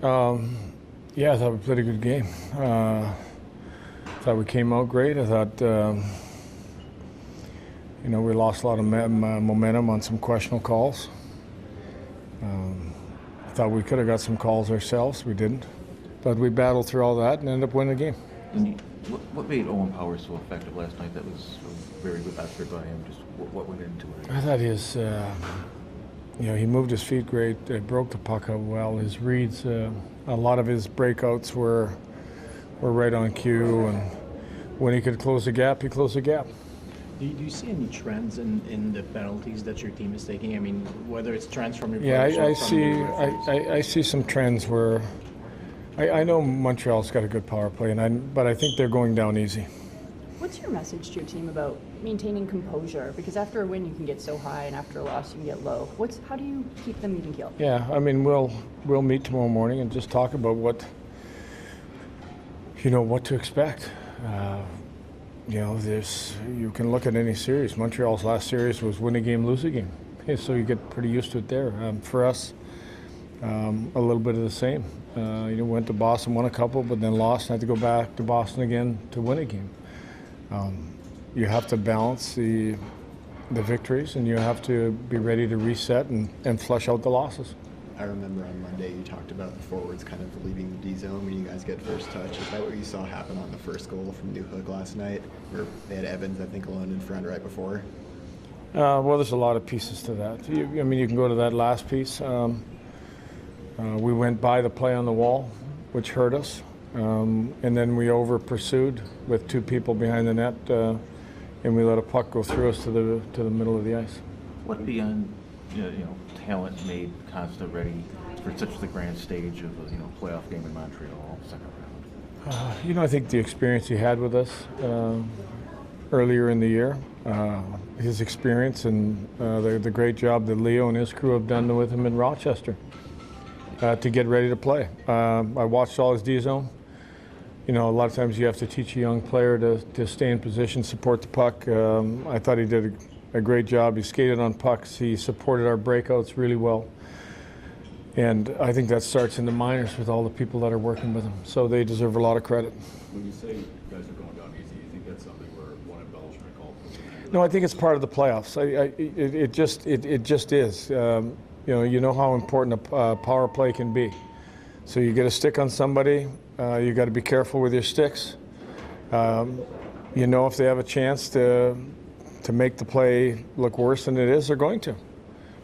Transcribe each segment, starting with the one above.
Yeah, I thought we played a good game. Thought we came out great. I thought, we lost a lot of momentum on some questionable calls. I thought we could have got some calls ourselves. We didn't. But we battled through all that and ended up winning the game. And what made Owen Power so effective last night? That was a very good effort by him. Just what went into it? I thought he moved his feet great, broke the puck out well. His reads, a lot of his breakouts were right on cue, and when he could close the gap, he closed the gap. Do you see any trends in the penalties that your team is taking? I mean, whether it's trends from your players or from the referees? I see some trends where I know Montreal's got a good power play, but I think they're going down easy. What's your message to your team about maintaining composure? Because after a win, you can get so high, and after a loss, you can get low. How do you keep them even keeled? Yeah, I mean, we'll meet tomorrow morning and just talk about what to expect. You can look at any series. Montreal's last series was win a game, lose a game. Okay, so you get pretty used to it there. For us, a little bit of the same. Went to Boston, won a couple, but then lost, and had to go back to Boston again to win a game. You have to balance the victories, and you have to be ready to reset and flush out the losses. I remember on Monday you talked about the forwards kind of leaving the D zone when you guys get first touch. Is that what you saw happen on the first goal from New Hook last night, where they had Evans, I think, alone in front right before? Well, there's a lot of pieces to that. You can go to that last piece. We went by the play on the wall, which hurt us, and then we over-pursued with two people behind the net, and we let a puck go through us to the middle of the ice. What beyond talent made Costa ready for such the grand stage of a playoff game in Montreal, second round? I think the experience he had with us earlier in the year, his experience and the great job that Leo and his crew have done with him in Rochester to get ready to play. I watched all his D zone. A lot of times you have to teach a young player to stay in position, support the puck. I thought he did a great job. He skated on pucks. He supported our breakouts really well. And I think that starts in the minors with all the people that are working with him. So they deserve a lot of credit. When you say you guys are going down easy, you think that's something where one embellishment called? No, I think it's part of the playoffs. It just is. You know how important a power play can be. So you get a stick on somebody, you got to be careful with your sticks. If they have a chance to make the play look worse than it is, they're going to.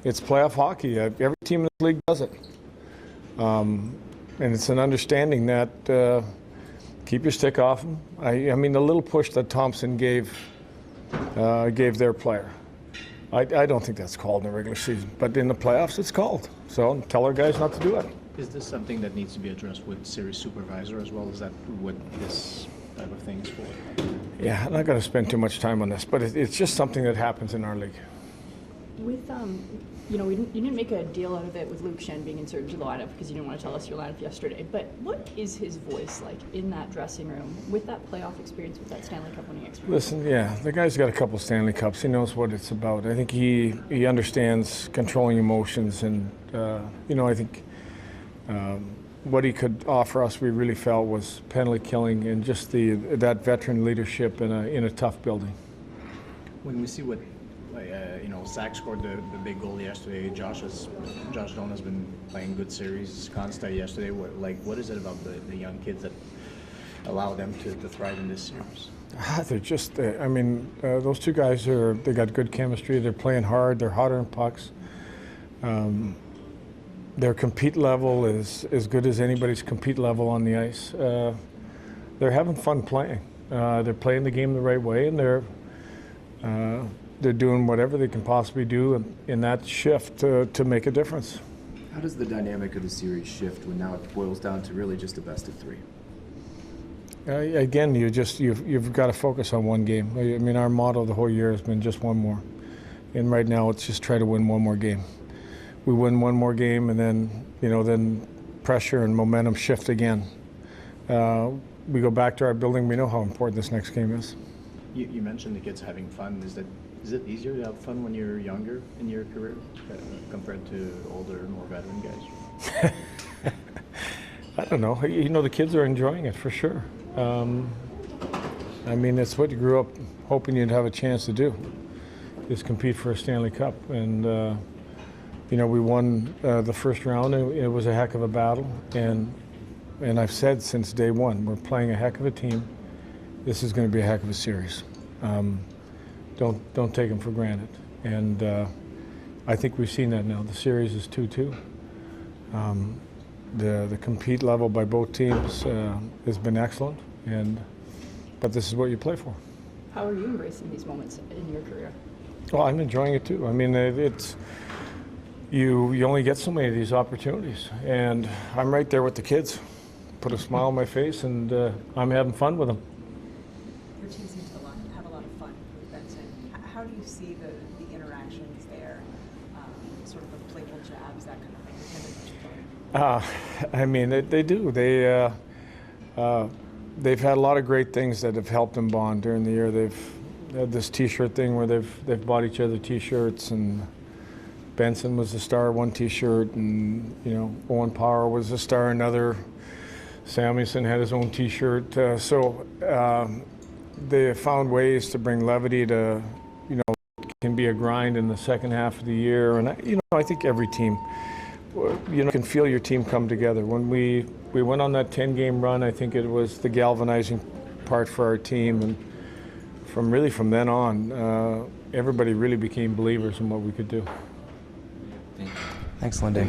It's playoff hockey. Every team in the league does it. And it's an understanding that keep your stick off them. I mean, the little push that Thompson gave their player, I don't think that's called in the regular season. But in the playoffs, it's called. So tell our guys not to do it. Is this something that needs to be addressed with series supervisor as well? Is that what this type of thing is for? Yeah, I'm not going to spend too much time on this, but it's just something that happens in our league. With you didn't make a deal out of it with Luke Schenn being inserted to the lineup because you didn't want to tell us your lineup yesterday. But what is his voice like in that dressing room with that playoff experience, with that Stanley Cup winning experience? Listen, yeah, the guy's got a couple Stanley Cups. He knows what it's about. I think he understands controlling emotions, and I think what he could offer us, we really felt, was penalty killing and just that veteran leadership in a tough building. When we see what, Zach scored the big goal yesterday. Josh Doan has been playing good series. Consta yesterday. What is it about the young kids that allow them to thrive in this series? They're just. Those two guys they got good chemistry. They're playing hard. They're hotter in pucks. Their compete level is as good as anybody's compete level on the ice. They're having fun playing. They're playing the game the right way, and they're doing whatever they can possibly do in that shift to make a difference. How does the dynamic of the series shift when now it boils down to really just a best of three? Again, you've got to focus on one game. I mean, our motto the whole year has been just one more, and right now it's just try to win one more game. We win one more game, and then pressure and momentum shift again. We go back to our building. We know how important this next game is. You mentioned the kids having fun. Is it easier to have fun when you're younger in your career compared to older, more veteran guys? don't know. You know, the kids are enjoying it for sure. I mean, it's what you grew up hoping you'd have a chance to do, is compete for a Stanley Cup. And, you know, we won the first round, and it was a heck of a battle. And I've said since day one, we're playing a heck of a team. This is going to be a heck of a series. Don't take them for granted. And I think we've seen that now. The series is 2-2. The compete level by both teams has been excellent, but this is what you play for. How are you embracing these moments in your career? Well, I'm enjoying it too. I mean, it's you only get so many of these opportunities, and I'm right there with the kids. Put a smile on my face, and I'm having fun with them. Your team seems to have a lot of fun with Benson. How do you see the interactions there, sort of the playful jabs, that kind of thing? I mean, they do. They've had a lot of great things that have helped them bond during the year. They've had this T-shirt thing where they've bought each other T-shirts, and Benson was the star of one T-shirt, and you know, Owen Power was the star of another. Samuelson had his own T-shirt. So they have found ways to bring levity to, you know, it can be a grind in the second half of the year. And you know, I think every team, you know, can feel your team come together. When we went on that 10-game run, I think it was the galvanizing part for our team. And from then on, everybody really became believers in what we could do. Thanks, Lindy.